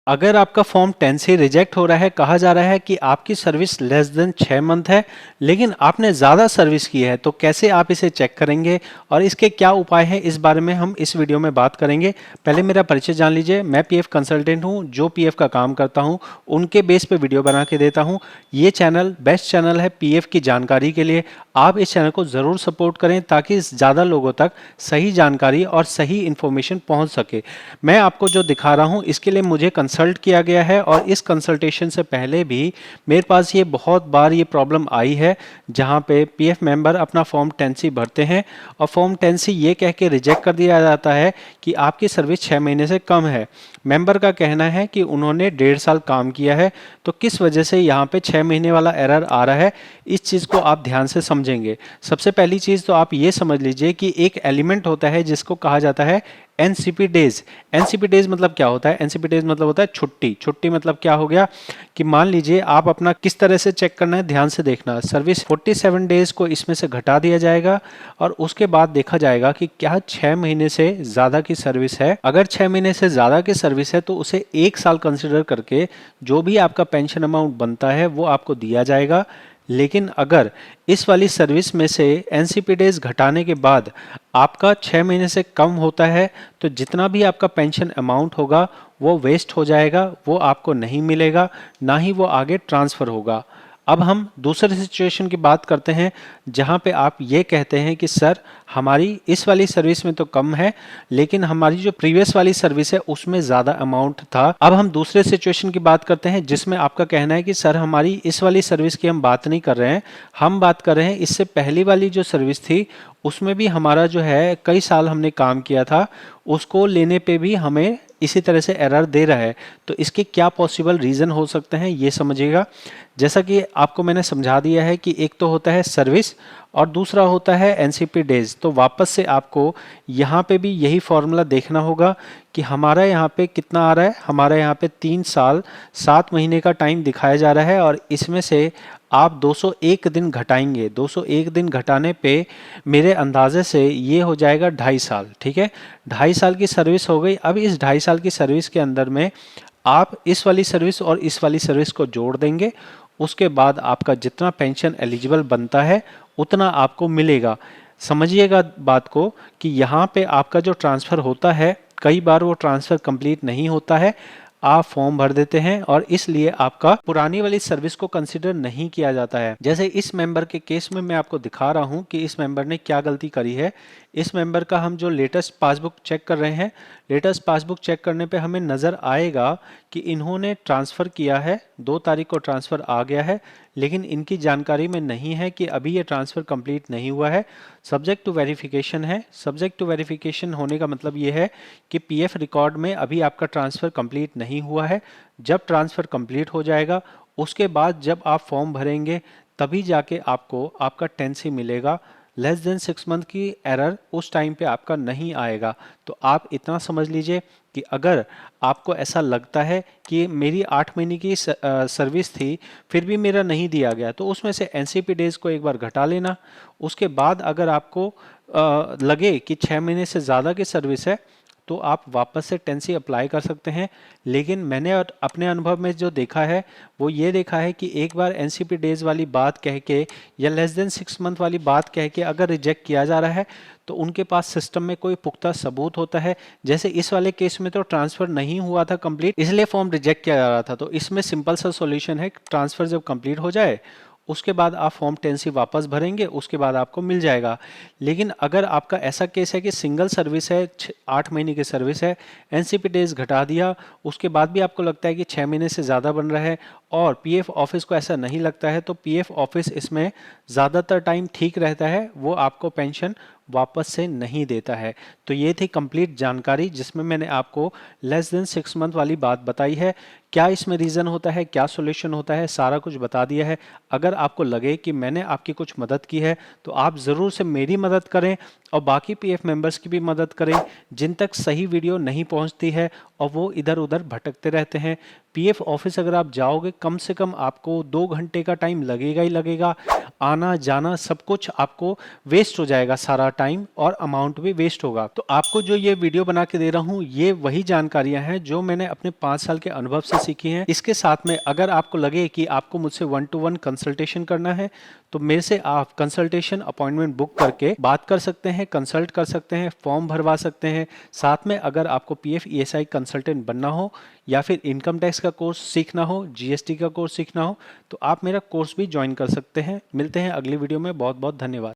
अगर आपका फॉर्म 10 से रिजेक्ट हो रहा है, कहा जा रहा है कि आपकी सर्विस लेस देन 6 मंथ है, लेकिन आपने ज़्यादा सर्विस की है, तो कैसे आप इसे चेक करेंगे और इसके क्या उपाय हैं, इस बारे में हम इस वीडियो में बात करेंगे। पहले मेरा परिचय जान लीजिए। मैं पीएफ कंसल्टेंट हूं, जो पीएफ का काम करता हूं, उनके बेस पे वीडियो बना के देता हूं। ये चैनल बेस्ट चैनल है पीएफ की जानकारी के लिए। आप इस चैनल को ज़रूर सपोर्ट करें ताकि ज़्यादा लोगों तक सही जानकारी और सही इन्फॉर्मेशन पहुंच सके। मैं आपको जो दिखा रहा हूं, इसके लिए मुझे कंसल्ट किया गया है और इस कंसल्टेशन से पहले भी मेरे पास ये बहुत बार ये प्रॉब्लम आई है, जहां पे पीएफ मेंबर अपना फॉर्म 10C भरते हैं और फॉर्म 10C ये कह के रिजेक्ट कर दिया जाता है कि आपकी सर्विस 6 महीने से कम है। मेंबर का कहना है कि उन्होंने 1.5 साल काम किया है, तो किस वजह से यहाँ पे 6 महीने वाला एरर आ रहा है, इस चीज़ को आप ध्यान से समझेंगे। सबसे पहली चीज़ तो आप ये समझ लीजिए कि एक एलिमेंट होता है जिसको कहा जाता है एनसीपी डेज। एनसीपी डेज मतलब क्या होता है? एनसीपी डेज मतलब होता है छुट्टी। छुट्टी मतलब क्या हो गया कि मान लीजिए आप अपना किस तरह से चेक करना है, ध्यान से देखना। सर्विस 47 डेज को इसमें से घटा दिया जाएगा और उसके बाद देखा जाएगा कि क्या 6 महीने से ज़्यादा की सर्विस है। अगर 6 महीने से ज़्यादा की सर्विस है तो उसे 1 साल कंसिडर करके जो भी आपका पेंशन अमाउंट बनता है वो आपको दिया जाएगा। लेकिन अगर इस वाली सर्विस में से एनसीपी डेज घटाने के बाद आपका 6 महीने से कम होता है, तो जितना भी आपका पेंशन अमाउंट होगा वो वेस्ट हो जाएगा, वो आपको नहीं मिलेगा, ना ही वो आगे ट्रांसफ़र होगा। अब हम दूसरे सिचुएशन की बात करते हैं, जहां पे आप ये कहते हैं कि सर हमारी इस वाली सर्विस में तो कम है, लेकिन हमारी जो प्रीवियस वाली सर्विस है उसमें ज़्यादा अमाउंट था। अब हम दूसरे सिचुएशन की बात करते हैं जिसमें आपका कहना है कि सर हमारी इस वाली सर्विस की हम बात नहीं कर रहे हैं, हम बात कर रहे हैं इससे पहली वाली जो सर्विस थी उसमें भी हमारा जो है कई साल हमने काम किया था, उसको लेने पे भी हमें इसी तरह से एरर दे रहा है। तो इसके क्या पॉसिबल रीज़न हो सकते हैं ये समझिएगा। जैसा कि आपको मैंने समझा दिया है कि एक तो होता है सर्विस और दूसरा होता है एनसीपी डेज। तो वापस से आपको यहाँ पे भी यही फॉर्मूला देखना होगा कि हमारा यहाँ पे कितना आ रहा है। हमारा यहाँ पे 3 साल 7 महीने का टाइम दिखाया जा रहा है और इसमें से आप 201 दिन घटाएंगे। 201 दिन घटाने पे मेरे अंदाजे से ये हो जाएगा 2.5 साल। ठीक है, 2.5 साल की सर्विस हो गई। अब इस 2.5 साल की सर्विस के अंदर में आप इस वाली सर्विस और इस वाली सर्विस को जोड़ देंगे। उसके बाद आपका जितना पेंशन एलिजिबल बनता है उतना आपको मिलेगा। समझिएगा बात को कि यहाँ पे आपका जो ट्रांसफ़र होता है, कई बार वो ट्रांसफ़र कंप्लीट नहीं होता है, आप फॉर्म भर देते हैं और इसलिए आपका पुरानी वाली सर्विस को कंसिडर नहीं किया जाता है। जैसे इस मेंबर के केस में मैं आपको दिखा रहा हूं कि इस मेंबर ने क्या गलती करी है। इस मेंबर का हम जो लेटेस्ट पासबुक चेक कर रहे हैं, लेटेस्ट पासबुक चेक करने पे हमें नज़र आएगा कि इन्होंने ट्रांसफ़र किया है, 2 तारीख को ट्रांसफ़र आ गया है, लेकिन इनकी जानकारी में नहीं है कि अभी ये ट्रांसफ़र कंप्लीट नहीं हुआ है, सब्जेक्ट टू वेरिफिकेशन है। सब्जेक्ट टू वेरिफिकेशन होने का मतलब ये है कि पीएफ रिकॉर्ड में अभी आपका ट्रांसफ़र कंप्लीट नहीं हुआ है। जब ट्रांसफ़र कंप्लीट हो जाएगा उसके बाद जब आप फॉर्म भरेंगे तभी जाके आपको आपका 10C मिलेगा। लेस देन 6 मंथ की एरर उस टाइम पे आपका नहीं आएगा। तो आप इतना समझ लीजिए कि अगर आपको ऐसा लगता है कि मेरी 8 महीने की सर्विस थी फिर भी मेरा नहीं दिया गया, तो उसमें से एनसीपी डेज को एक बार घटा लेना। उसके बाद अगर आपको लगे कि 6 महीने से ज़्यादा की सर्विस है तो आप वापस से 10C अप्लाई कर सकते हैं। लेकिन मैंने अपने अनुभव में जो देखा है वो ये देखा है कि एक बार एनसीपी डेज वाली बात कह के या लेस देन 6 मंथ वाली बात कह के अगर रिजेक्ट किया जा रहा है तो उनके पास सिस्टम में कोई पुख्ता सबूत होता है। जैसे इस वाले केस में तो ट्रांसफ़र नहीं हुआ था कंप्लीट, इसलिए फॉर्म रिजेक्ट किया जा रहा था। तो इसमें सिंपल सा सॉल्यूशन है, ट्रांसफ़र जब कंप्लीट हो जाए उसके बाद आप फॉर्म 10C वापस भरेंगे, उसके बाद आपको मिल जाएगा। लेकिन अगर आपका ऐसा केस है कि सिंगल सर्विस है, 8 महीने की सर्विस है, एनसीपी डेज घटा दिया, उसके बाद भी आपको लगता है कि 6 महीने से ज़्यादा बन रहा है और पीएफ ऑफिस को ऐसा नहीं लगता है, तो पीएफ ऑफिस इसमें ज़्यादातर टाइम ठीक रहता है, वो आपको पेंशन वापस से नहीं देता है। तो ये थी कंप्लीट जानकारी जिसमें मैंने आपको लेस देन 6 मंथ वाली बात बताई है। क्या इसमें रीज़न होता है, क्या सॉल्यूशन होता है, सारा कुछ बता दिया है। अगर आपको लगे कि मैंने आपकी कुछ मदद की है तो आप ज़रूर से मेरी मदद करें और बाकी पीएफ मेंबर्स की भी मदद करें जिन तक सही वीडियो नहीं पहुंचती है और वो इधर उधर भटकते रहते हैं। पीएफ ऑफिस अगर आप जाओगे कम से कम आपको 2 घंटे का टाइम लगेगा ही लगेगा। आना जाना सब कुछ आपको वेस्ट हो जाएगा, सारा टाइम और अमाउंट भी वेस्ट होगा। तो आपको जो ये वीडियो बना के दे रहा हूँ ये वही जानकारियां हैं जो मैंने अपने 5 साल के अनुभव से सीखी हैं। इसके साथ में अगर आपको लगे कि आपको मुझसे 1-to-1 कंसल्टेशन करना है तो मेरे से आप कंसल्टेशन अपॉइंटमेंट बुक करके बात कर सकते हैं, कंसल्ट कर सकते हैं, फॉर्म भरवा सकते हैं। साथ में अगर आपको पीएफ ईएसआई कंसल्टेंट बनना हो या फिर इनकम टैक्स का कोर्स सीखना हो, जीएसटी का कोर्स सीखना हो तो आप मेरा कोर्स भी ज्वाइन कर सकते हैं। मिलते हैं अगली वीडियो में। बहुत बहुत धन्यवाद।